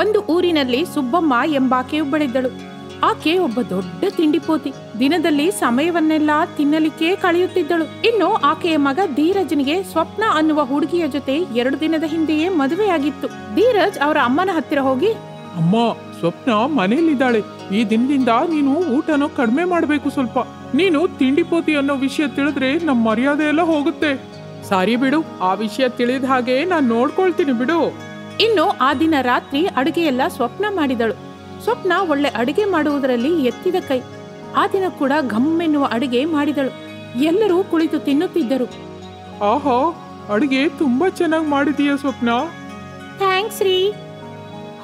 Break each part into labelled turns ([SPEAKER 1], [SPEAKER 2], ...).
[SPEAKER 1] ಒಂದು ಊರಿನಲ್ಲಿ ಸುಬ್ಬಮ್ಮ ಎಂಬಾಕೆಯೊಬ್ಬಳಿದ್ದಳು. ಆಕೆ ಒಬ್ಬ ದೊಡ್ಡ ತಿಂಡಿಪೋತಿ. ದಿನದಲ್ಲಿ ಸಮಯವನ್ನೆಲ್ಲ ತಿನ್ನಲಿಕ್ಕೆ ಕಳೆಯುತ್ತಿದ್ದಳು. ಇನ್ನು ಆಕೆಯ ಮಗ ಧೀರಜ್ನಿಗೆ ಸ್ವಪ್ನ ಅನ್ನುವ ಹುಡುಗಿಯ ಜೊತೆ 2 ದಿನದ ಹಿಂದೆಯೇ ಮದುವೆಯಾಗಿತ್ತು. ಧೀರಜ್ ಅವರ ಅಮ್ಮನ ಹತ್ತಿರ ಹೋಗಿ,
[SPEAKER 2] ಅಮ್ಮ, ಸ್ವಪ್ನ ಮನೆಯಲ್ಲಿದ್ದಾಳೆ. ಈ ದಿನದಿಂದ ನೀನು ಊಟನೋ ಕಡಿಮೆ ಮಾಡಬೇಕು. ಸ್ವಲ್ಪ ನೀನು ತಿಂಡಿಪೋತಿ ಅನ್ನೋ ವಿಷಯ ತಿಳಿದ್ರೆ ನಮ್ಮ ಮರ್ಯಾದೆ ಎಲ್ಲ ಹೋಗುತ್ತೆ. ಸಾರಿ ಬಿಡು, ಆ ವಿಷಯ ತಿಳಿದ ಹಾಗೆ ನಾನು ನೋಡ್ಕೊಳ್ತೀನಿ ಬಿಡು.
[SPEAKER 1] ಇನ್ನು ಆ ದಿನ ರಾತ್ರಿ ಅಡುಗೆಯೆಲ್ಲ ಸ್ವಪ್ನ ಮಾಡಿದಳು. ಸ್ವಪ್ನ ಒಳ್ಳೆ ಅಡುಗೆ ಮಾಡುವುದರಲ್ಲಿ ಎತ್ತಿದ ಕೈ. ಆ ದಿನ ಕೂಡ ಘಮ್ಮೆನ್ನುವ ಅಡುಗೆ ಮಾಡಿದಳು. ಎಲ್ಲರೂ ಕುಳಿತು ತಿನ್ನುತ್ತಿದ್ದರು.
[SPEAKER 2] ಆಹಾ, ಅಡುಗೆ ತುಂಬಾ ಚೆನ್ನಾಗಿ ಮಾಡಿದೀಯ ಸ್ವಪ್ನ.
[SPEAKER 1] ಥ್ಯಾಂಕ್ಸ್ ರೀ.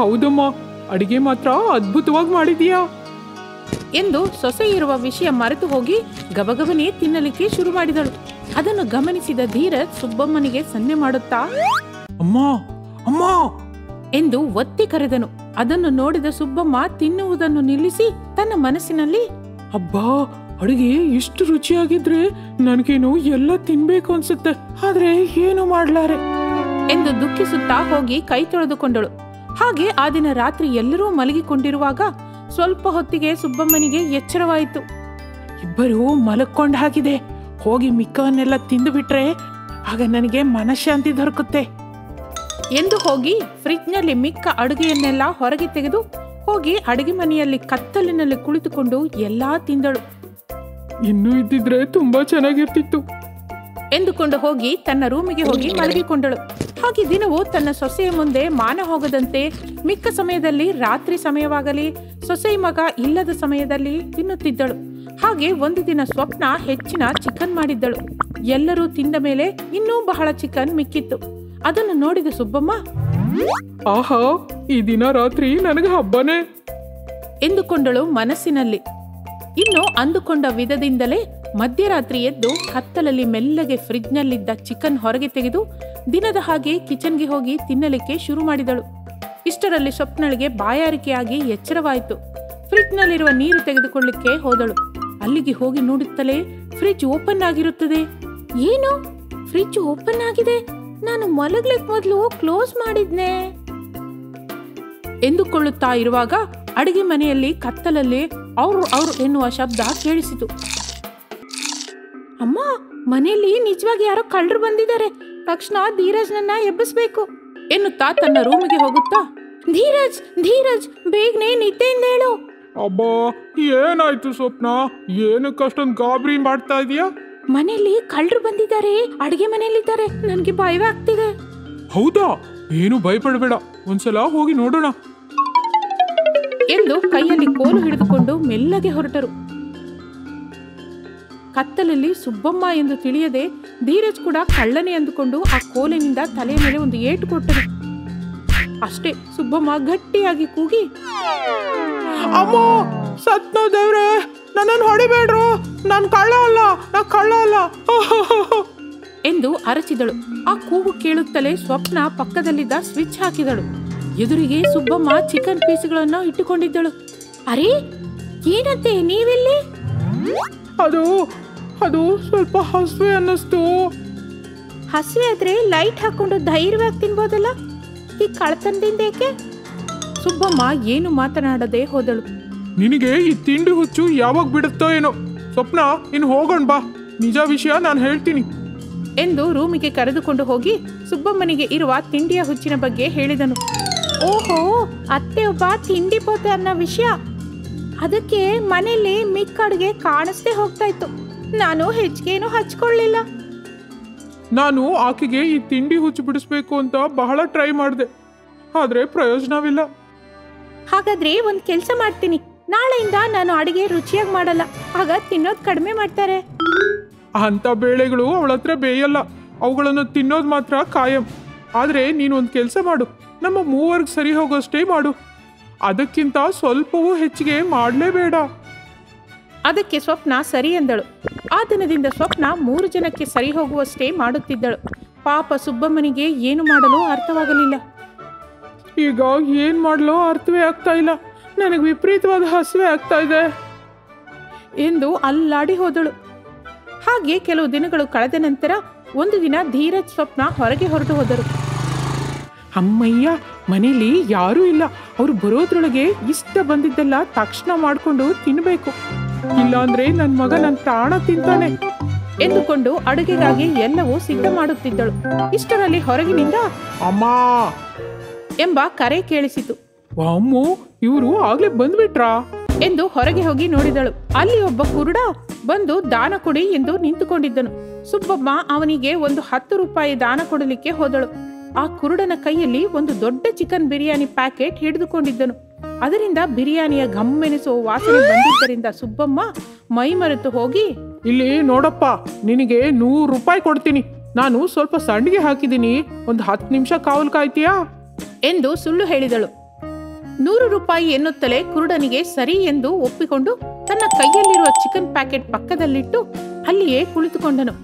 [SPEAKER 2] ಹೌದಮ್ಮ, ಅಡುಗೆ ಮಾತ್ರ ಅದ್ಭುತವಾಗಿ ಮಾಡಿದೀಯಾ
[SPEAKER 1] ಎಂದು ಸೊಸೆ ಇರುವ ವಿಷಯ ಮರೆತು ಹೋಗಿ ಗಬಗಬನೇ ತಿನ್ನಲಿಕ್ಕೆ ಶುರು ಮಾಡಿದಳು. ಅದನ್ನು ಗಮನಿಸಿದ ಧೀರಜ್ ಸುಬ್ಬಮ್ಮನಿಗೆ ಸನ್ನೆ ಮಾಡುತ್ತಾ,
[SPEAKER 2] ಅಮ್ಮ ಅಮ್ಮ
[SPEAKER 1] ಎಂದು ಒತ್ತಿ ಕರೆದನು. ಅದನ್ನು ನೋಡಿದ ಸುಬ್ಬಮ್ಮ ತಿನ್ನುವುದನ್ನು ನಿಲ್ಲಿಸಿ ತನ್ನ ಮನಸ್ಸಿನಲ್ಲಿ,
[SPEAKER 2] ಅಬ್ಬಾ, ಅಡುಗೆ ಇಷ್ಟು ರುಚಿಯಾಗಿದ್ರೆ ನನಗೇನು ಎಲ್ಲ ತಿನ್ಬೇಕು ಅನ್ಸುತ್ತೆ, ಆದ್ರೆ ಏನು ಮಾಡ್ಲಾರೆ
[SPEAKER 1] ಎಂದು ದುಃಖಿಸುತ್ತಾ ಹೋಗಿ ಕೈ ತೊಳೆದುಕೊಂಡಳು. ಹಾಗೆ ಆ ದಿನ ರಾತ್ರಿ ಎಲ್ಲರೂ ಮಲಗಿಕೊಂಡಿರುವಾಗ ಸ್ವಲ್ಪ ಹೊತ್ತಿಗೆ ಸುಬ್ಬಮ್ಮನಿಗೆ ಎಚ್ಚರವಾಯಿತು.
[SPEAKER 2] ಇಬ್ಬರು ಮಲಕ್ಕೊಂಡ ಹಾಗಿದೆ, ಹೋಗಿ ಮಿಕ್ಕವನ್ನೆಲ್ಲ ತಿಂದು ಬಿಟ್ರೆ ಆಗ ನನಗೆ ಮನಃಶಾಂತಿ ದೊರಕುತ್ತೆ
[SPEAKER 1] ಎಂದು ಹೋಗಿ ಫ್ರಿಡ್ಜ್ನಲ್ಲಿ ಮಿಕ್ಕ ಅಡುಗೆಯನ್ನೆಲ್ಲ ಹೊರಗೆ ತೆಗೆದು ಹೋಗಿ ಅಡುಗೆ ಮನೆಯಲ್ಲಿ ಕತ್ತಲಿನಲ್ಲಿ ಕುಳಿತುಕೊಂಡು ಎಲ್ಲಾ ತಿಂದಳು.
[SPEAKER 2] ಇನ್ನೂ ಇದ್ದಿದ್ರೆ ತುಂಬಾ ಚೆನ್ನಾಗಿರ್ತಿತ್ತು
[SPEAKER 1] ಎಂದುಕೊಂಡು ಹೋಗಿ ತನ್ನ ರೂಮಿಗೆ ಹೋಗಿ ಮಲಗಿಕೊಂಡಳು. ಹಾಗೆ ದಿನವೂ ತನ್ನ ಸೊಸೆಯ ಮುಂದೆ ಮಾನ ಹೋಗದಂತೆ ಮಿಕ್ಕ ಸಮಯದಲ್ಲಿ ರಾತ್ರಿ ಸಮಯವಾಗಲಿ ಸೊಸೆಯ ಮಗ ಇಲ್ಲದ ಸಮಯದಲ್ಲಿ ತಿನ್ನುತ್ತಿದ್ದಳು. ಹಾಗೆ ಒಂದು ದಿನ ಸ್ವಪ್ನ ಹೆಚ್ಚಿನ ಚಿಕನ್ ಮಾಡಿದ್ದಳು. ಎಲ್ಲರೂ ತಿಂದ ಮೇಲೆ ಇನ್ನೂ ಬಹಳ ಚಿಕನ್ ಮಿಕ್ಕಿತ್ತು. ಅದನ್ನು ನೋಡಿದ ಸುಬ್ಬಮ್ಮ,
[SPEAKER 2] ಆಹಾ, ಈ ದಿನ ರಾತ್ರಿ ನನಗೆ ಹಬ್ಬನೇ
[SPEAKER 1] ಎಂದುಕೊಂಡಳು ಮನಸ್ಸಿನಲ್ಲಿ. ಇನ್ನು ಅಂದುಕೊಂಡ ವಿಧದಿಂದಲೇ ಮಧ್ಯರಾತ್ರಿ ಎದ್ದು ಕತ್ತಲಲ್ಲಿ ಮೆಲ್ಲಗೆ ಫ್ರಿಡ್ಜ್ನಲ್ಲಿದ್ದ ಚಿಕನ್ ಹೊರಗೆ ತೆಗೆದು ದಿನದ ಹಾಗೆ ಕಿಚನ್ಗೆ ಹೋಗಿ ತಿನ್ನಲಿಕ್ಕೆ ಶುರು ಮಾಡಿದಳು. ಇಷ್ಟರಲ್ಲಿ ಸ್ವಪ್ನಳಿಗೆ ಬಾಯಾರಿಕೆಯಾಗಿ ಎಚ್ಚರವಾಯಿತು. ಫ್ರಿಡ್ಜ್ನಲ್ಲಿರುವ ನೀರು ತೆಗೆದುಕೊಳ್ಳಿಕ್ಕೆ ಹೋದಳು. ಅಲ್ಲಿಗೆ ಹೋಗಿ ನೋಡುತ್ತಲೇ ಫ್ರಿಡ್ಜ್ ಓಪನ್ ಆಗಿರುತ್ತದೆ. ಏನು, ಫ್ರಿಡ್ಜ್ ಓಪನ್ ಆಗಿದೆ? ನಾನು ಮಲಗ್ಲಿಕ್ಕೆ ಮೊದಲು ಕ್ಲೋಸ್ ಮಾಡಿದ್ನೆ ಎಂದುಕೊಳ್ಳುತ್ತಾ ಇರುವಾಗ ಅಡಿಗೆ ಮನೆಯಲ್ಲಿ ಕತ್ತಲಲ್ಲಿ ಅವ್ರು ಎನ್ನುವ ಶಬ್ದ ಕೇಳಿಸಿತು. ಅಮ್ಮ, ಮನೆಯಲ್ಲಿ ನಿಜವಾಗಿ ಯಾರೋ ಕಳ್ಳರು ಬಂದಿದ್ದಾರೆ. ತಕ್ಷಣ ಧೀರಜ್ನನ್ನ ಎಬ್ಬಿಸ್ಬೇಕು ಎನ್ನುತ್ತಾ ತನ್ನ ರೂಮಿಗೆ ಹೋಗುತ್ತಾ, ಧೀರಜ್ ಧೀರಜ್ ಬೇಗನೆ ನಿದ್ದೆಯಿಂದ ಹೇಳು.
[SPEAKER 2] ಅಬ್ಬಾ, ಏನಾಯ್ತು ಸ್ವಪ್ನ? ಏನಕ್ಕಷ್ಟೊಂದು ಗಾಬರಿ ಮಾಡ್ತಾ ಇದೀಯಾ?
[SPEAKER 1] ಮನೆಯಲ್ಲಿ ಕಳ್ಳರು ಬಂದಿದ್ದಾರೆ, ಅಡಿಗೆ ಮನೆಯಲ್ಲಿದ್ದಾರೆ. ನನಗೆ ಭಯವಾಗ್ತಿದೆ.
[SPEAKER 2] ಹೌದಾ? ಏನು ಭಯಪಡಬೇಡ, ಒಂದ್ಸಲ ಹೋಗಿ ನೋಡೋಣ
[SPEAKER 1] ಎಂದು ಕೈಯಲ್ಲಿ ಕೋಲು ಹಿಡಿದುಕೊಂಡು ಮೆಲ್ಲಗೆ ಹೊರಟರು. ಕತ್ತಲಲ್ಲಿ ಸುಬ್ಬಮ್ಮ ಎಂದು ತಿಳಿಯದೆ ಧೀರಜ್ ಕೂಡ ಕಳ್ಳನೆ ಅಂದುಕೊಂಡು ಆ ಕೋಲಿನಿಂದ ತಲೆಯ ಮೇಲೆ ಒಂದು ಏಟು ಕೊಟ್ಟರು. ಅಷ್ಟೇ, ಸುಬ್ಬಮ್ಮ ಗಟ್ಟಿಯಾಗಿ ಕೂಗಿ,
[SPEAKER 2] ಅಮ್ಮ, ಸತ್ನೋ ದೇವ್ರೆ, ನನ್ನನ್ನು ಹೊಡಿಬೇಡ್ರು, ನಾನು ಕಳ್ಳ ಅಲ್ಲ
[SPEAKER 1] ಎಂದು ಅರಚಿದಳು. ಆ ಕೂಗು ಕೇಳುತ್ತಲೇ ಸ್ವಪ್ನ ಪಕ್ಕದಲ್ಲಿದ್ದ ಸ್ವಿಚ್ ಹಾಕಿದಳು. ಎದುರಿಗೆ ಸುಬ್ಬಮ್ಮ ಚಿಕನ್ ಪೀಸ್ಗಳನ್ನು ಇಟ್ಟುಕೊಂಡಿದ್ದಳು. ಅರೇ, ಏನಂತೆ ನೀವೆಲ್ಲಿ?
[SPEAKER 2] ಅದು ಸ್ವಲ್ಪ ಹಸುವೆ ಅನ್ನಿಸ್ತು.
[SPEAKER 1] ಹಸುವೆ ಆದ್ರೆ ಲೈಟ್ ಹಾಕೊಂಡು ಧೈರ್ಯವಾಗಿ ತಿನ್ಬೋದಲ್ಲ, ಈ ಕಳ್ತನದಿಂದ ಏಕೆ? ಸುಬ್ಬಮ್ಮ ಏನು ಮಾತನಾಡದೆ ಹೋದಳು.
[SPEAKER 2] ನಿನಗೆ ಈ ತಿಂಡಿ ಹುಚ್ಚು ಯಾವಾಗ ಬಿಡುತ್ತೋ ಏನೋ. ಸ್ವಪ್ನ, ಇನ್ನು ಹೋಗೋಣ ಬಾ, ನಿಜ ವಿಷಯ ನಾನು ಹೇಳ್ತೀನಿ
[SPEAKER 1] ಎಂದು ರೂಮಿಗೆ ಕರೆದುಕೊಂಡು ಹೋಗಿ ಸುಬ್ಬಮ್ಮನಿಗೆ ಇರುವ ತಿಂಡಿಯ ಹುಚ್ಚಿನ ಬಗ್ಗೆ ಹೇಳಿದನು. ಓಹೋ, ಅತ್ತೆ ಒಬ್ಬ ತಿಂಡಿ ಪೋತೆ ಅನ್ನೋ ವಿಷಯ. ಅದಕ್ಕೆ ಮನೆಯಲ್ಲಿ ಮಿಕ್ಕ ಅಡುಗೆ ಕಾಣಿಸ್ದೆ ಹೋಗ್ತಾ ಇತ್ತು. ನಾನು ಹೆಚ್ಚಿಗೇನು ಹಚ್ಕೊಳ್ಳಿಲ್ಲ.
[SPEAKER 2] ನಾನು ಆಕೆಗೆ ಈ ತಿಂಡಿ ಹುಚ್ಚು ಬಿಡಿಸ್ಬೇಕು ಅಂತ ಬಹಳ ಟ್ರೈ ಮಾಡಿದೆ, ಆದ್ರೆ ಪ್ರಯೋಜನವಿಲ್ಲ.
[SPEAKER 1] ಹಾಗಾದ್ರೆ ಒಂದು ಕೆಲಸ ಮಾಡ್ತೀನಿ, ನಾಳೆಯಿಂದ ನಾನು ಅಡುಗೆ ರುಚಿಯಾಗಿ ಮಾಡಲ್ಲ, ಆಗ ತಿನ್ನೋದು ಕಡಿಮೆ ಮಾಡ್ತಾರೆ.
[SPEAKER 2] ಅಂತ ಬೇಳೆಗಳು ಅವಳ ಹತ್ರ ಬೇಯಲ್ಲ, ಅವುಗಳನ್ನು ತಿನ್ನೋದು ಮಾತ್ರ ಕಾಯಂ. ಆದ್ರೆ ನೀನು ಒಂದು ಕೆಲಸ ಮಾಡು, ನಮ್ಮ ಮೂವರ್ಗೆ ಸರಿ ಹೋಗೋಷ್ಟೇ ಮಾಡು, ಅದಕ್ಕಿಂತ ಸ್ವಲ್ಪವೂ ಹೆಚ್ಚಿಗೆ ಮಾಡಲೇಬೇಡ.
[SPEAKER 1] ಅದಕ್ಕೆ ಸ್ವಪ್ನ ಸರಿ ಎಂದಳು. ಆ ದಿನದಿಂದ ಸ್ವಪ್ನ 3 ಜನಕ್ಕೆ ಸರಿ ಹೋಗುವಷ್ಟೇ ಮಾಡುತ್ತಿದ್ದಳು. ಪಾಪ ಸುಬ್ಬಮ್ಮನಿಗೆ ಏನು ಮಾಡಲು ಅರ್ಥವಾಗಲಿಲ್ಲ.
[SPEAKER 2] ಈಗ ಏನ್ ಮಾಡಲೋ ಅರ್ಥವೇ ಆಗ್ತಾ ಇಲ್ಲ, ನನಗೆ ವಿಪರೀತವಾದ ಹಸಿವೆ ಆಗ್ತಾ ಇದೆ
[SPEAKER 1] ಎಂದು ಅಲ್ಲಾಡಿ ಹೋದಳು. ಹಾಗೆ ಕೆಲವು ದಿನಗಳು ಕಳೆದ ನಂತರ ಒಂದು ದಿನ ಧೀರಜ್ ಸ್ವಪ್ನ ಹೊರಗೆ ಹೊರಟು ಹೋದರು.
[SPEAKER 2] ಅಮ್ಮಯ್ಯ, ಮನೇಲಿ ಯಾರೂ ಇಲ್ಲ. ಅವ್ರು ಬರೋದ್ರೊಳಗೆ ಇಷ್ಟ ಬಂದಿದ್ದೆಲ್ಲ ತಕ್ಷಣ ಮಾಡ್ಕೊಂಡು ತಿನ್ಬೇಕು, ಇಲ್ಲಾಂದ್ರೆ ನನ್ ಮಗ ನನ್ ಪ್ರಾಣ ತಿಂತಾನೆ
[SPEAKER 1] ಎಂದುಕೊಂಡು ಅಡುಗೆಗಾಗಿ ಎಲ್ಲವೂ ಸಿದ್ಧ ಮಾಡುತ್ತಿದ್ದಳು. ಇಷ್ಟರಲ್ಲಿ ಹೊರಗಿನಿಂದ
[SPEAKER 2] ಅಮ್ಮ
[SPEAKER 1] ಎಂಬ ಕರೆ ಕೇಳಿಸಿತು.
[SPEAKER 2] ಅಮ್ಮು, ಇವರು ಆಗ್ಲೇ ಬಂದ್ಬಿಟ್ರಾ
[SPEAKER 1] ಎಂದು ಹೊರಗೆ ಹೋಗಿ ನೋಡಿದಳು. ಅಲ್ಲಿ ಒಬ್ಬ ಕುರುಡ ಬಂದು ದಾನ ಕೊಡಿ ಎಂದು ನಿಂತುಕೊಂಡಿದ್ದನು. ಸುಬ್ಬಮ್ಮ ಅವನಿಗೆ ಒಂದು 10 ರೂಪಾಯಿ ದಾನ ಕೊಡಲಿಕ್ಕೆ ಹೋದಳು. ಆ ಕುರುಡನ ಕೈಯಲ್ಲಿ ಒಂದು ದೊಡ್ಡ ಚಿಕನ್ ಬಿರಿಯಾನಿ ಪ್ಯಾಕೆಟ್ ಹಿಡಿದುಕೊಂಡಿದ್ದನು. ಅದರಿಂದ ಬಿರಿಯಾನಿಯ ಘಮ್ಮೆನಿಸುವ ವಾಸನೆ ಬಂದಿದ್ದರಿಂದ ಸುಬ್ಬಮ್ಮ ಮೈ ಮರೆತು ಹೋಗಿ,
[SPEAKER 2] ಇಲ್ಲಿ ನೋಡಪ್ಪ, ನಿನಗೆ 100 ರೂಪಾಯಿ ಕೊಡ್ತೀನಿ. ನಾನು ಸ್ವಲ್ಪ ಸಂಡಿಗೆ ಹಾಕಿದ್ದೀನಿ, ಒಂದು 10 ನಿಮಿಷ ಕಾವಲು ಕಾಯ್ತೀಯಾ
[SPEAKER 1] ಎಂದು ಸುಳ್ಳು ಹೇಳಿದಳು. 100 ರೂಪಾಯಿ ಎನ್ನುತ್ತಲೇ ಕುರುಡನಿಗೆ ಸರಿ ಎಂದು ಒಪ್ಪಿಕೊಂಡು ತನ್ನ ಕೈಯಲ್ಲಿರುವ ಚಿಕನ್ ಪ್ಯಾಕೆಟ್ ಪಕ್ಕದಲ್ಲಿಟ್ಟು ಅಲ್ಲಿಯೇ ಕುಳಿತುಕೊಂಡನು.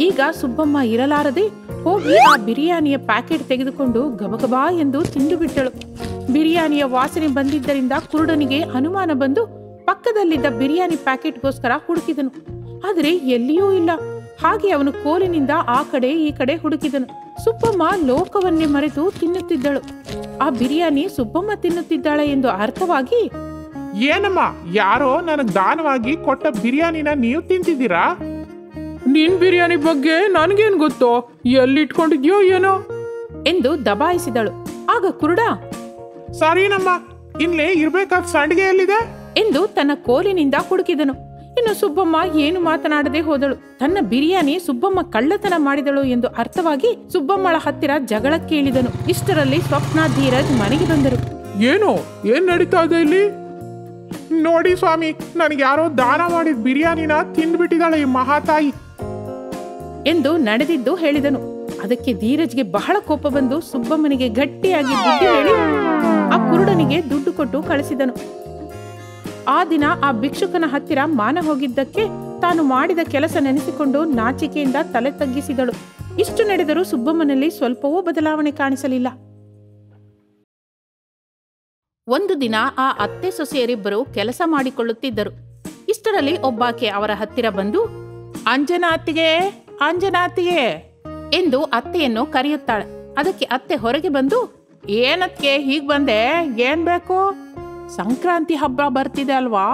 [SPEAKER 1] ಈಗ ಸುಬ್ಬಮ್ಮ ಇರಲಾರದೆ ಹೋಗಿ ಆ ಬಿರಿಯಾನಿಯ ಪ್ಯಾಕೆಟ್ ತೆಗೆದುಕೊಂಡು ಗಬಗಬಾ ಎಂದು ತಿಂದು ಬಿಟ್ಟಳು. ಬಿರಿಯಾನಿಯ ವಾಸನೆ ಬಂದಿದ್ದರಿಂದ ಕುರುಡನಿಗೆ ಅನುಮಾನ ಬಂದು ಪಕ್ಕದಲ್ಲಿದ್ದ ಬಿರಿಯಾನಿ ಪ್ಯಾಕೆಟ್ಗೋಸ್ಕರ ಹುಡುಕಿದನು. ಆದರೆ ಎಲ್ಲಿಯೂ ಇಲ್ಲ. ಹಾಗೆ ಅವನು ಕೋಲಿನಿಂದ ಆ ಕಡೆ ಈ ಕಡೆ ಹುಡುಕಿದನು. ಸುಬ್ಬಮ್ಮ ಲೋಕವನ್ನೇ ಮರೆತು ತಿನ್ನುತ್ತಿದ್ದಳು. ಆ ಬಿರಿಯಾನಿ ಸುಬ್ಬಮ್ಮ ತಿನ್ನುತ್ತಿದ್ದಾಳೆ ಎಂದು ಅರ್ಥವಾಗಿ,
[SPEAKER 2] ಏನಮ್ಮ, ಯಾರೋ ನನಗ್ ದಾನವಾಗಿ ಕೊಟ್ಟ ಬಿರಿಯಾನಿನ ನೀವು ತಿಂತಿದ್ದೀರಾ? ನಿನ್ ಬಿರಿಯಾನಿ ಬಗ್ಗೆ ನನ್ಗೇನ್ ಗೊತ್ತೋ, ಎಲ್ಲಿಟ್ಕೊಂಡಿದ್ಯೋ ಏನೋ
[SPEAKER 1] ಎಂದು ದಬಾಯಿಸಿದಳು. ಆಗ ಕುರುಡ,
[SPEAKER 2] ಸರಿನಮ್ಮ, ಇಲ್ಲೇ ಇರ್ಬೇಕಾದ ಸಂಡಿಗೆ ಎಲ್ಲಿದೆ
[SPEAKER 1] ಎಂದು ತನ್ನ ಕೋಲಿನಿಂದ ಹುಡುಕಿದನು. ಇನ್ನು ಸುಬ್ಬಮ್ಮ ಏನು ಮಾತನಾಡದೆ ಹೋದಳು. ತನ್ನ ಬಿರಿಯಾನಿ ಸುಬ್ಬಮ್ಮ ಕಳ್ಳತನ ಮಾಡಿದಳು ಎಂದು ಅರ್ಥವಾಗಿ ಸುಬ್ಬಮ್ಮಳ ಹತ್ತಿರ ಜಗಳಕ್ಕೆ ಇಳಿದನು. ಇಷ್ಟರಲ್ಲಿ ಸ್ವಪ್ನ, ಧೀರಜ್ ಮನೆಗೆ ಬಂದರು.
[SPEAKER 2] ಏನ್ ನಡೀತಾ ಇದೆ ಇಲ್ಲಿ? ನೋಡಿ ಸ್ವಾಮಿ, ನನಗೆ ಯಾರೋ ದಾನ ಮಾಡಿದ ಬಿರಿಯಾನಿನ ತಿಂದ್ಬಿಟ್ಟಿದ್ದಾಳೆ ಈ ಮಹಾತಾಯಿ
[SPEAKER 1] ಎಂದು ನಡೆದಿದ್ದು ಹೇಳಿದನು. ಅದಕ್ಕೆ ಧೀರಜ್ಗೆ ಬಹಳ ಕೋಪ ಬಂದು ಸುಬ್ಬಮ್ಮನಿಗೆ ಗಟ್ಟಿಯಾಗಿ ಬುದ್ಧಿ ಹೇಳಿ ಆ ಕುರುಡನಿಗೆ ದುಡ್ಡು ಕೊಟ್ಟು ಕಳಿಸಿದನು. ಆ ದಿನ ಆ ಭಿಕ್ಷುಕನ ಹತ್ತಿರ ಮಾನ ಹೋಗಿದ್ದಕ್ಕೆ ತಾನು ಮಾಡಿದ ಕೆಲಸ ನೆನೆಸಿಕೊಂಡು ನಾಚಿಕೆಯಿಂದ ತಲೆ ತಗ್ಗಿಸಿದಳು. ಇಷ್ಟು ನಡೆದರೂ ಸುಬ್ಬಮ್ಮನಲ್ಲಿ ಸ್ವಲ್ಪವೂ ಬದಲಾವಣೆ ಕಾಣಿಸಲಿಲ್ಲ. ಒಂದು ದಿನ ಆ ಅತ್ತೆ ಸೊಸೆಯರಿಬ್ಬರು ಕೆಲಸ ಮಾಡಿಕೊಳ್ಳುತ್ತಿದ್ದರು. ಇಷ್ಟರಲ್ಲಿ ಒಬ್ಬಾಕೆ ಅವರ ಹತ್ತಿರ ಬಂದು, ಅಂಜನಾತಿಗೆ ಅಂಜನಾತಿಗೆ ಎಂದು ಅತ್ತೆಯನ್ನು ಕರೆಯುತ್ತಾಳೆ. ಅದಕ್ಕೆ ಅತ್ತೆ ಹೊರಗೆ ಬಂದು, ಏನತ್ಗೆ ಹೀಗ್ ಬಂದೆ, ಏನ್ ಬೇಕು? ಸಂಕ್ರಾಂತಿ ಹಬ್ಬ ಬರ್ತಿದೆ ಅಲ್ವಾ,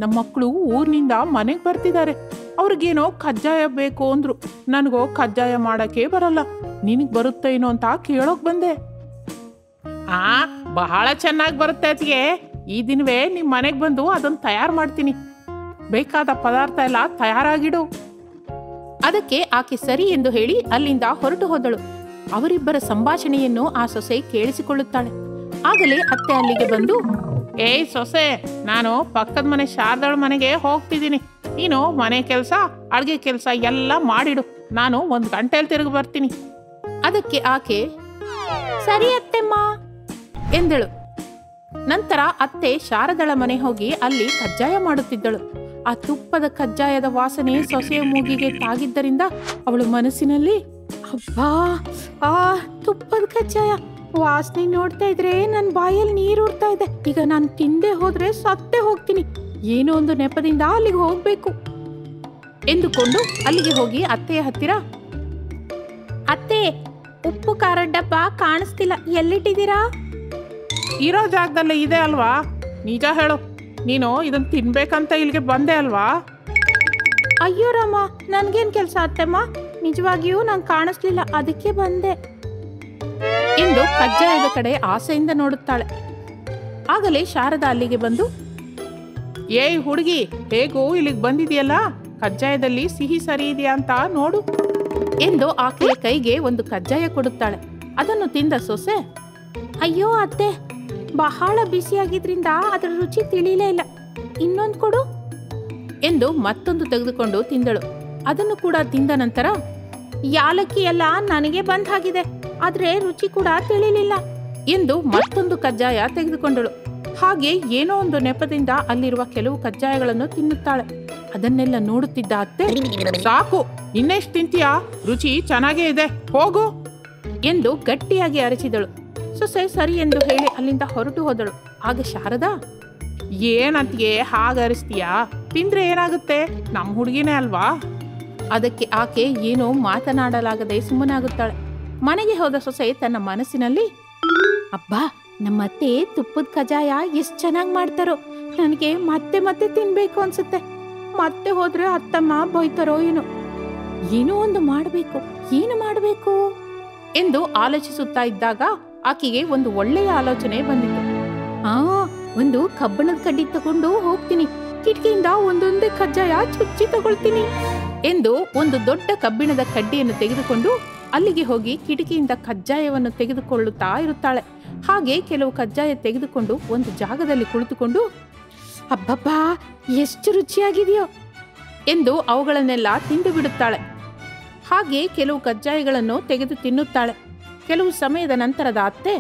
[SPEAKER 1] ನಮ್ಮ ಮಕ್ಕಳು ಊರಿನಿಂದ ಮನೆಗೆ ಬರ್ತಿದ್ದಾರೆ. ಅವ್ರಿಗೇನೋ ಕಜ್ಜಾಯ ಬೇಕು ಅಂದ್ರು. ನನಗೋ ಕಜ್ಜಾಯ ಮಾಡಕ್ಕೆ ಬರಲ್ಲ, ನಿನಗ್ ಬರುತ್ತೇನೋ ಅಂತ ಕೇಳೋಕ್ ಬಂದೆ. ಬಹಳ ಚೆನ್ನಾಗಿ ಬರುತ್ತೆ ಅತಿಗೆ, ಈ ದಿನವೇ ನಿಮ್ ಮನೆಗೆ ಬಂದು ಅದನ್ನು ತಯಾರು ಮಾಡ್ತೀನಿ. ಬೇಕಾದ ಪದಾರ್ಥ ಎಲ್ಲ ತಯಾರಾಗಿಡು. ಅದಕ್ಕೆ ಆಕೆ ಸರಿ ಎಂದು ಹೇಳಿ ಅಲ್ಲಿಂದ ಹೊರಟು ಹೋದಳು. ಅವರಿಬ್ಬರ ಸಂಭಾಷಣೆಯನ್ನು ಆ ಸೊಸೆ ಕೇಳಿಸಿಕೊಳ್ಳುತ್ತಾಳೆ. ಆಗಲೇ ಅತ್ತೆ ಅಲ್ಲಿಗೆ ಬಂದು, ಏಯ್ ಸೊಸೆ, ನಾನು ಪಕ್ಕದ ಮನೆ ಶಾರದಾಳ ಮನೆಗೆ ಹೋಗ್ತಿದ್ದೀನಿ. ನೀನು ಮನೆ ಕೆಲಸ, ಅಡುಗೆ ಕೆಲಸ ಎಲ್ಲ ಮಾಡಿಡು. ನಾನು 1 ಗಂಟೆಯಲ್ಲಿ ತಿರುಗಿ ಬರ್ತೀನಿ. ಅದಕ್ಕೆ ಆಕೆ ಸರಿ ಅತ್ತೆಮ್ಮ ಎಂದಳು. ನಂತರ ಅತ್ತೆ ಶಾರದಳ ಮನೆ ಹೋಗಿ ಅಲ್ಲಿ ಕಜ್ಜಾಯ ಮಾಡುತ್ತಿದ್ದಳು. ಆ ತುಪ್ಪದ ಕಜ್ಜಾಯದ ವಾಸನೆ ಸೊಸೆಯ ಮೂಗಿಗೆ ತಾಗಿದ್ದರಿಂದ ಅವಳು ಮನಸ್ಸಿನಲ್ಲಿ, ಅಬ್ಬಾ, ಆ ತುಪ್ಪದ ಕಜ್ಜಾಯ ವಾಸನೆ ನೋಡ್ತಾ ಇದ್ರೆ ನನ್ನ ಬಾಯಲ್ಲಿ ನೀರು ಉರ್ತಾ ಇದೆ. ಈಗ ನಾನು ತಿಂದೆ ಹೋದ್ರೆ ಸತ್ತೇ ಹೋಗ್ತೀನಿ. ಏನೋ ಒಂದು ನೆಪದಿಂದ ಅಲ್ಲಿಗೆ ಹೋಗ್ಬೇಕು ಎಂದುಕೊಂಡು ಅಲ್ಲಿಗೆ ಹೋಗಿ ಅತ್ತೆಯ ಹತ್ತಿರ, ಅತ್ತೆ, ಉಪ್ಪು ಖಾರ ಡಬ್ಬ ಕಾಣಿಸ್ತಿಲ್ಲ, ಎಲ್ಲಿಟ್ಟಿದ್ದೀರಾ?
[SPEAKER 2] ಇರೋ ಜಾಗದಲ್ಲೇ ಇದೆ ಅಲ್ವಾ? ನಿಜ ಹೇಳು, ನೀನು ಇದನ್ನ ತಿನ್ಬೇಕಂತ ಇಲ್ಲಿಗೆ ಬಂದೆ ಅಲ್ವಾ?
[SPEAKER 1] ಅಯ್ಯೋ ರಾಮ, ನನ್ಗೇನ್ ಕೆಲಸ ಅತ್ತೆಮ್ಮ, ನಿಜವಾಗಿಯೂ ನಂಗೆ ಕಾಣಿಸ್ಲಿಲ್ಲ, ಅದಕ್ಕೆ ಬಂದೆ ಎಂದು ಕಜ್ಜಾಯದ ಕಡೆ ಆಸೆಯಿಂದ ನೋಡುತ್ತಾಳೆ. ಆಗಲೇ ಶಾರದಾ ಅಲ್ಲಿಗೆ ಬಂದು,
[SPEAKER 2] ಏಯ್ ಹುಡುಗಿ, ಹೇಗೂ ಇಲ್ಲಿಗೆ ಬಂದಿದೆಯಲ್ಲ, ಕಜ್ಜಾಯದಲ್ಲಿ ಸಿಹಿ ಸರಿ ಇದೆಯಾ ಅಂತ ನೋಡು
[SPEAKER 1] ಎಂದು ಆಕೆಯ ಕೈಗೆ ಒಂದು ಕಜ್ಜಾಯ ಕೊಡುತ್ತಾಳೆ. ಅದನ್ನು ತಿಂದ ಸೊಸೆ, ಅಯ್ಯೋ ಅತ್ತೆ, ಬಹಳ ಬಿಸಿಯಾಗಿದ್ರಿಂದ ಅದರ ರುಚಿ ತಿಳಿಲೇ ಇಲ್ಲ, ಇನ್ನೊಂದು ಕೊಡು ಎಂದು ಮತ್ತೊಂದು ತೆಗೆದುಕೊಂಡು ತಿಂದಳು. ಅದನ್ನು ಕೂಡ ತಿಂದ ನಂತರ, ಯಾಲಕ್ಕಿ ಎಲ್ಲ ನನಗೆ ಬಂದ್ ಆಗಿದೆ, ಆದ್ರೆ ರುಚಿ ಕೂಡ ತಿಳಿಲಿಲ್ಲ ಎಂದು ಮತ್ತೊಂದು ಕಜ್ಜಾಯ ತೆಗೆದುಕೊಂಡಳು. ಹಾಗೆ ಏನೋ ಒಂದು ನೆಪದಿಂದ ಅಲ್ಲಿರುವ ಕೆಲವು ಕಜ್ಜಾಯಗಳನ್ನು ತಿನ್ನುತ್ತಾಳೆ. ಅದನ್ನೆಲ್ಲ ನೋಡುತ್ತಿದ್ದ ಅತ್ತೆ,
[SPEAKER 2] ಸಾಕು, ಇನ್ನೆಷ್ಟು ತಿಂತೀಯಾ? ರುಚಿ ಚೆನ್ನಾಗೇ ಇದೆ, ಹೋಗು
[SPEAKER 1] ಎಂದು ಗಟ್ಟಿಯಾಗಿ ಅರಚಿದಳು. ಸೊಸೆ ಸರಿ ಎಂದು ಹೇಳಿ ಅಲ್ಲಿಂದ ಹೊರಟು ಹೋದಳು. ಆಗ ಶಾರದಾ,
[SPEAKER 2] ಏನಂತಿಗೆ ಹಾಗೆ ಅರಿಸ್ತೀಯಾ? ತಿಂದ್ರೆ ಏನಾಗುತ್ತೆ, ನಮ್ಮ ಹುಡುಗಿನೇ ಅಲ್ವಾ?
[SPEAKER 1] ಅದಕ್ಕೆ ಆಕೆ ಏನೋ ಮಾತನಾಡಲಾಗದೆ ಸುಮ್ಮನಾಗುತ್ತಾಳೆ. ಮನೆಗೆ ಹೋದ ಸೊಸೆ ತನ್ನ ಮನಸ್ಸಿನಲ್ಲಿ, ಅಬ್ಬಾ, ನಮ್ಮತ್ತೆ ತುಪ್ಪದ ಕಜಾಯ ಎಷ್ಟ್ ಚೆನ್ನಾಗಿ ಮಾಡ್ತಾರೋ. ನನಗೆ ಮತ್ತೆ ಮತ್ತೆ ತಿನ್ಬೇಕು ಅನ್ಸುತ್ತೆ. ಮತ್ತೆ ಹೋದ್ರೆ ಅತ್ತಮ್ಮ ಬೈತಾರೋ ಏನೋ ಒಂದು ಮಾಡ್ಬೇಕು, ಏನು ಮಾಡ್ಬೇಕು ಎಂದು ಆಲೋಚಿಸುತ್ತಾ ಇದ್ದಾಗ ಆಕೆಗೆ ಒಂದು ಒಳ್ಳೆಯ ಆಲೋಚನೆ ಬಂದಿತ್ತು. ಒಂದು ಕಬ್ಬಣದ ಕಡ್ಡಿ ತಗೊಂಡು ಹೋಗ್ತೀನಿ, ಕಿಟಕಿಯಿಂದ ಒಂದೊಂದೇ ಕಜ್ಜಾಯ ಚುಚ್ಚಿ ತಗೊಳ್ತೀನಿ ಎಂದು ಒಂದು ದೊಡ್ಡ ಕಬ್ಬಿಣದ ಕಡ್ಡಿಯನ್ನು ತೆಗೆದುಕೊಂಡು ಅಲ್ಲಿಗೆ ಹೋಗಿ ಕಿಟಕಿಯಿಂದ ಕಜ್ಜಾಯವನ್ನು ತೆಗೆದುಕೊಳ್ಳುತ್ತಾ ಇರುತ್ತಾಳೆ. ಹಾಗೆ ಕೆಲವು ಕಜ್ಜಾಯ ತೆಗೆದುಕೊಂಡು ಒಂದು ಜಾಗದಲ್ಲಿ ಕುಳಿತುಕೊಂಡು, ಅಬ್ಬಬ್ಬಾ ಎಷ್ಟು ರುಚಿಯಾಗಿದೆಯೋ ಎಂದು ಅವುಗಳನ್ನೆಲ್ಲ ತಿಂದು ಬಿಡುತ್ತಾಳೆ. ಹಾಗೆ ಕೆಲವು ಕಜ್ಜಾಯಗಳನ್ನು ತೆಗೆದು ತಿನ್ನುತ್ತಾಳೆ. ಕೆಲವು ಸಮಯದ ನಂತರದ ಅತ್ತೆ,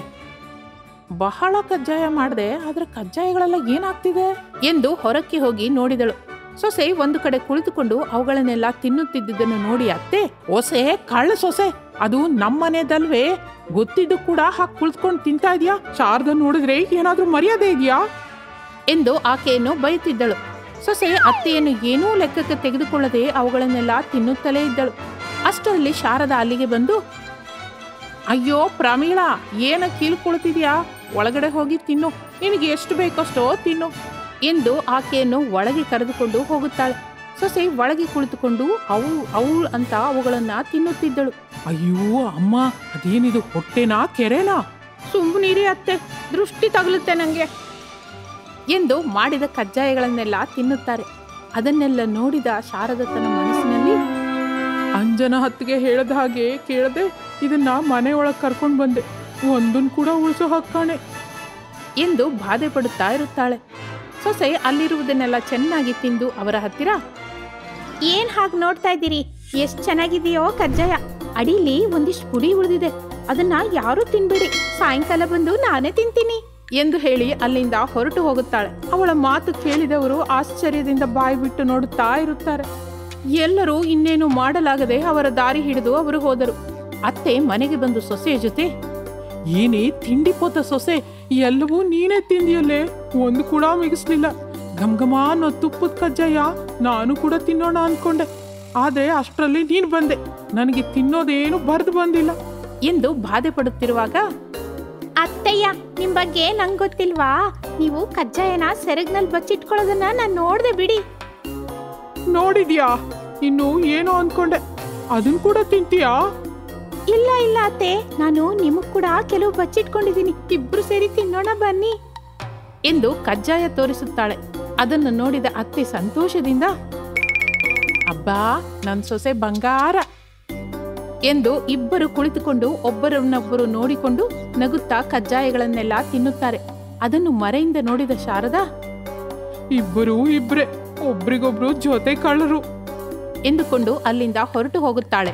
[SPEAKER 1] ಬಹಳ ಕಜ್ಜಾಯ ಮಾಡಿದೆ, ಆದ್ರೆ ಕಜ್ಜಾಯಗಳೆಲ್ಲ ಏನಾಗ್ತಿದೆ ಎಂದು ಹೊರಕ್ಕೆ ಹೋಗಿ ನೋಡಿದಳು. ಸೊಸೆ ಒಂದು ಕಡೆ ಕುಳಿತುಕೊಂಡು ಅವುಗಳನ್ನೆಲ್ಲ ತಿನ್ನುತ್ತಿದ್ದುದನ್ನು ನೋಡಿ ಅತ್ತೆ, ಒಸೆ ಕಳ್ಳ ಸೊಸೆ, ಅದು ನಮ್ಮನೆದಲ್ವೇ, ಗೊತ್ತಿದ್ದು ಕೂಡ ಹಾಕಿ ಕುಳಿತುಕೊಂಡು ತಿಂತಾ ಇದೆಯಾ? ಶಾರದ ನೋಡಿದ್ರೆ ಏನಾದ್ರೂ ಮರ್ಯಾದೆ ಇದೆಯಾ ಎಂದು ಆಕೆಯನ್ನು ಬೈಯುತ್ತಿದ್ದಳು. ಸೊಸೆ ಅತ್ತೆಯನ್ನು ಏನೂ ಲೆಕ್ಕಕ್ಕೆ ತೆಗೆದುಕೊಳ್ಳದೆ ಅವುಗಳನ್ನೆಲ್ಲ ತಿನ್ನುತ್ತಲೇ ಇದ್ದಳು. ಅಷ್ಟರಲ್ಲಿ ಶಾರದ ಅಲ್ಲಿಗೆ ಬಂದು, ಅಯ್ಯೋ ಪ್ರಮೀಳಾ, ಏನ ಕೀಳ್ಕೊಳ್ತಿದ್ಯಾ? ಒಳಗಡೆ ಹೋಗಿ ತಿನ್ನು, ನಿನಗೆ ಎಷ್ಟು ಬೇಕಷ್ಟೋ ತಿನ್ನು ಎಂದು ಆಕೆಯನ್ನು ಒಳಗೆ ಕರೆದುಕೊಂಡು ಹೋಗುತ್ತಾಳೆ. ಸೊಸೆ ಒಳಗೆ ಕುಳಿತುಕೊಂಡು ಅವಳು ಅಂತ ಅವುಗಳನ್ನ ತಿನ್ನುತ್ತಿದ್ದಳು.
[SPEAKER 2] ಅಯ್ಯೋ ಅಮ್ಮ, ಅದೇನಿದು, ಹೊಟ್ಟೆನಾ ಕೆರೆನಾ?
[SPEAKER 1] ಸುಮ್ಮನಿರಿ ಅತ್ತೆ, ದೃಷ್ಟಿ ತಗಲುತ್ತೆ ನಂಗೆ ಎಂದು ಮಾಡಿದ ಕಜ್ಜಾಯಗಳನ್ನೆಲ್ಲ ತಿನ್ನುತ್ತಾರೆ. ಅದನ್ನೆಲ್ಲ ನೋಡಿದ ಶಾರದ ತನ್ನ ಮನಸ್ಸಿನಲ್ಲಿ,
[SPEAKER 2] ಅಂಜನ ಹತ್ತಿಗೆ ಹೇಳದ ಹಾಗೆ ಕೇಳದೆ ಇದನ್ನ ಮನೆಯೊಳಗೆ ಕರ್ಕೊಂಡು ಬಂದೆ, ಒಂದನ್ನು ಕೂಡ ಉಳಿಸೋ ಹಕ್ಕಾಣೆ
[SPEAKER 1] ಎಂದು ಬಾಧೆ ಪಡುತ್ತಾ ಇರುತ್ತಾಳೆ. ಸೊಸೆ ಅಲ್ಲಿರುವುದನ್ನೆಲ್ಲ ಚೆನ್ನಾಗಿ ತಿಂದು ಅವರ ಹತ್ತಿರ, ಏನ್ ಹಾಗೆ ನೋಡ್ತಾ ಇದ್ದೀರಿ? ಎಷ್ಟ್ ಚೆನ್ನಾಗಿದೆಯೋ ಕಜ್ಜಾಯ, ಅಡಿಲಿ ಒಂದಿಷ್ಟು ಪುಡಿ ಉಳಿದಿದೆ, ಅದನ್ನ ಯಾರು ತಿನ್ಬೇಡಿ, ಸಾಯಂಕಾಲ ಬಂದು ನಾನೇ ತಿಂತೀನಿ ಎಂದು ಹೇಳಿ ಅಲ್ಲಿಂದ ಹೊರಟು ಹೋಗುತ್ತಾಳೆ. ಅವಳ ಮಾತು ಕೇಳಿದವರು ಆಶ್ಚರ್ಯದಿಂದ ಬಾಯಿ ಬಿಟ್ಟು ನೋಡುತ್ತಾ ಇರುತ್ತಾರೆ. ಎಲ್ಲರೂ ಇನ್ನೇನು ಮಾಡಲಾಗದೆ ಅವರ ದಾರಿ ಹಿಡಿದು ಅವರು ಹೋದರು. ಅತ್ತೆ ಮನೆಗೆ ಬಂದು ಸೊಸೆಯ ಜೊತೆ,
[SPEAKER 2] ಏನೇ ತಿಂಡಿ ಪೋತ ಸೊಸೆ, ಎಲ್ಲವೂ ನೀನೇ ತಿಂದಿಯಲ್ಲೇ, ಒಂದು ಕೂಡ ಮಿಗಿಸ್ಲಿಲ್ಲ. ಘಮ ಅನ್ನೋ ತುಪ್ಪದ ಕಜ್ಜಾಯ ನಾನು ಕೂಡ ತಿನ್ನೋಣ ಅನ್ಕೊಂಡೆ, ಆದ್ರೆ ಅಷ್ಟರಲ್ಲಿ ನೀನು ಬಂದೆ, ನನಗೆ ತಿನ್ನೋದೇನು ಬರ್ದು ಬಂದಿಲ್ಲ
[SPEAKER 1] ಎಂದು ಬಾಧೆ ಪಡುತ್ತಿರುವಾಗ, ಅತ್ತಯ್ಯ, ನಿಮ್ ಬಗ್ಗೆ ನಂಗೆ ಗೊತ್ತಿಲ್ವಾ? ನೀವು ಕಜ್ಜಾಯನ ಸೆರಗ್ನಲ್ಲಿ ಬಚ್ಚಿಟ್ಕೊಳ್ಳೋದನ್ನ ನಾನು ನೋಡ್ದೆ ಬಿಡಿ.
[SPEAKER 2] ನೋಡಿದ್ಯಾ? ಇನ್ನು ಏನೋ ಅನ್ಕೊಂಡೆ, ಅದನ್ ಕೂಡ ತಿಂತೀಯಾ?
[SPEAKER 1] ಇಲ್ಲ ಇಲ್ಲ ಅತ್ತೆ, ನಾನು ನಿಮಗ್ ಕೂಡ ಕೆಲವು ಬಚ್ಚಿಟ್ಕೊಂಡಿದ್ದೀನಿ, ಇಬ್ರು ಸೇರಿ ತಿನ್ನೋಣ ಬನ್ನಿ ಎಂದು ಕಜ್ಜಾಯ ತೋರಿಸುತ್ತಾಳೆ. ಅದನ್ನು ನೋಡಿದ ಅತ್ತೆ ಸಂತೋಷದಿಂದ, ಅಬ್ಬಾ ನನ್ ಸೊಸೆ ಬಂಗಾರ ಎಂದು ಇಬ್ಬರು ಕುಳಿತುಕೊಂಡು ಒಬ್ಬರನ್ನೊಬ್ಬರು ನೋಡಿಕೊಂಡು ನಗುತ್ತಾ ಕಜ್ಜಾಯಗಳನ್ನೆಲ್ಲ ತಿನ್ನುತ್ತಾರೆ. ಅದನ್ನು ಮರೆಯಿಂದ ನೋಡಿದ ಶಾರದಾ,
[SPEAKER 2] ಇಬ್ಬರೂ ಇಬ್ರೆ, ಒಬ್ರಿಗೊಬ್ರು ಜೊತೆ ಕಳ್ಳರು
[SPEAKER 1] ಎಂದುಕೊಂಡು ಅಲ್ಲಿಂದ ಹೊರಟು ಹೋಗುತ್ತಾಳೆ.